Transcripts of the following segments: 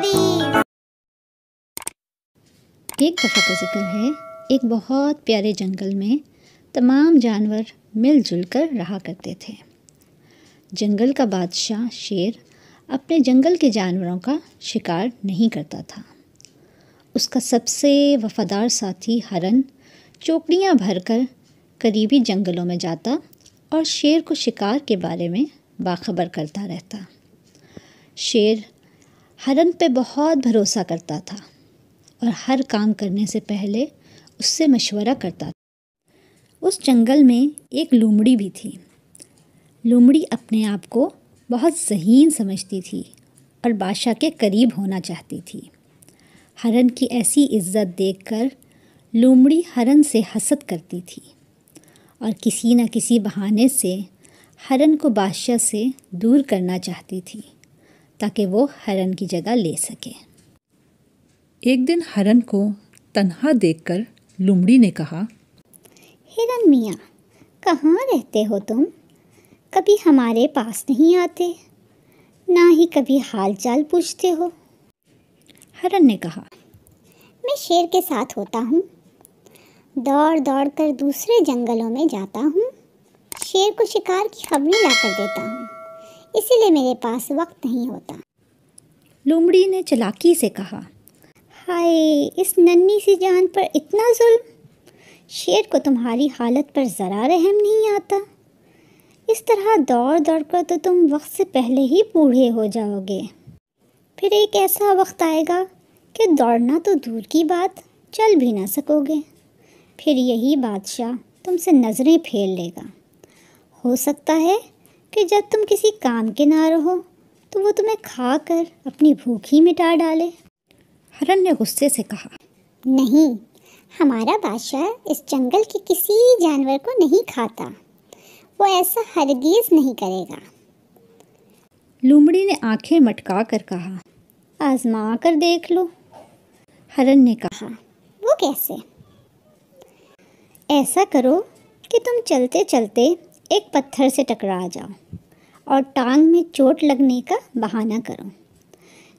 Stories. एक दफ़ा का जिक्र है, एक बहुत प्यारे जंगल में तमाम जानवर मिलजुल कर रहा करते थे। जंगल का बादशाह शेर अपने जंगल के जानवरों का शिकार नहीं करता था। उसका सबसे वफादार साथी हरन चौकड़ियाँ भरकर करीबी जंगलों में जाता और शेर को शिकार के बारे में बाखबर करता रहता। शेर हरन पे बहुत भरोसा करता था और हर काम करने से पहले उससे मशवरा करता था। उस जंगल में एक लोमड़ी भी थी। लोमड़ी अपने आप को बहुत ज़हीन समझती थी और बादशाह के करीब होना चाहती थी। हरन की ऐसी इज़्ज़त देखकर लोमड़ी हरन से हसद करती थी और किसी न किसी बहाने से हरन को बादशाह से दूर करना चाहती थी ताकि वो हरन की जगह ले सके। एक दिन हरन को तन्हा देखकर लोमड़ी ने कहा, हिरन मियाँ, कहाँ रहते हो तुम? कभी हमारे पास नहीं आते, ना ही कभी हाल चाल पूछते हो। हरन ने कहा, मैं शेर के साथ होता हूँ, दौड़ दौड़ कर दूसरे जंगलों में जाता हूँ, शेर को शिकार की खबरें ला कर देता हूँ, इसीलिए मेरे पास वक्त नहीं होता। लोमड़ी ने चालाकी से कहा, हाय, इस नन्ही सी जान पर इतना जुल्म! शेर को तुम्हारी हालत पर ज़रा रहम नहीं आता। इस तरह दौड़ दौड़ कर तो तुम वक्त से पहले ही बूढ़े हो जाओगे। फिर एक ऐसा वक्त आएगा कि दौड़ना तो दूर की बात, चल भी ना सकोगे। फिर यही बादशाह तुमसे नज़रें फेर लेगा। हो सकता है कि जब तुम किसी काम के ना रहो तो वो तुम्हें खा कर अपनी भूख ही मिटा डाले। हरन ने गुस्से से कहा, नहीं, हमारा बादशाह इस जंगल के किसी जानवर को नहीं खाता। वो ऐसा हरगिज़ नहीं करेगा। लोमड़ी ने आंखें मटका कर कहा, आजमा कर देख लो। हरन ने कहा, वो कैसे? ऐसा करो कि तुम चलते चलते एक पत्थर से टकरा जाओ और टांग में चोट लगने का बहाना करो।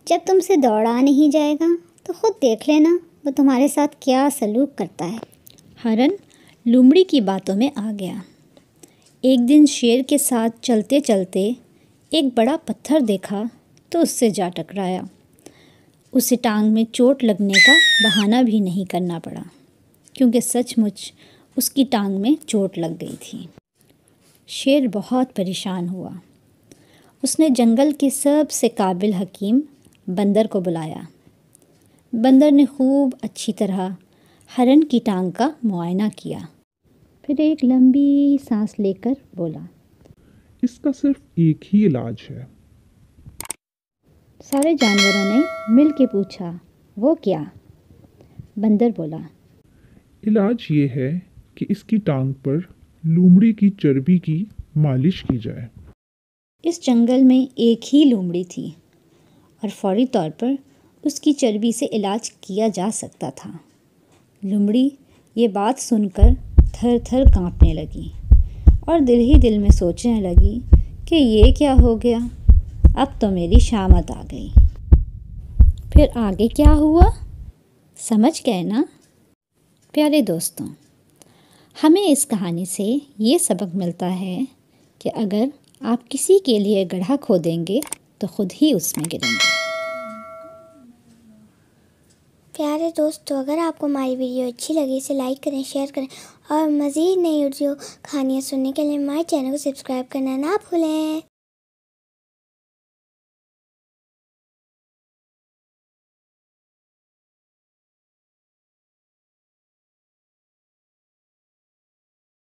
जब तुमसे दौड़ा नहीं जाएगा तो खुद देख लेना वो तुम्हारे साथ क्या सलूक करता है। हरन लोमड़ी की बातों में आ गया। एक दिन शेर के साथ चलते चलते एक बड़ा पत्थर देखा तो उससे जा टकराया। उसे टांग में चोट लगने का बहाना भी नहीं करना पड़ा, क्योंकि सचमुच उसकी टांग में चोट लग गई थी। शेर बहुत परेशान हुआ। उसने जंगल के सबसे काबिल हकीम बंदर को बुलाया। बंदर ने खूब अच्छी तरह हरन की टांग का मुआयना किया। फिर एक लंबी सांस लेकर बोला, इसका सिर्फ एक ही इलाज है। सारे जानवरों ने मिल के पूछा, वो क्या? बंदर बोला, इलाज ये है कि इसकी टांग पर लोमड़ी की चर्बी की मालिश की जाए। इस जंगल में एक ही लोमड़ी थी और फौरी तौर पर उसकी चर्बी से इलाज किया जा सकता था। लोमड़ी ये बात सुनकर थर थर कांपने लगी और दिल ही दिल में सोचने लगी कि ये क्या हो गया, अब तो मेरी शामत आ गई। फिर आगे क्या हुआ, समझ गए ना? प्यारे दोस्तों, हमें इस कहानी से ये सबक मिलता है कि अगर आप किसी के लिए गड्ढा खोदेंगे तो खुद ही उसमें गिरेंगे। प्यारे दोस्तों, अगर आपको हमारी वीडियो अच्छी लगी इसे लाइक करें, शेयर करें और मज़ीद नई ऑडियो कहानियाँ सुनने के लिए हमारे चैनल को सब्सक्राइब करना ना भूलें।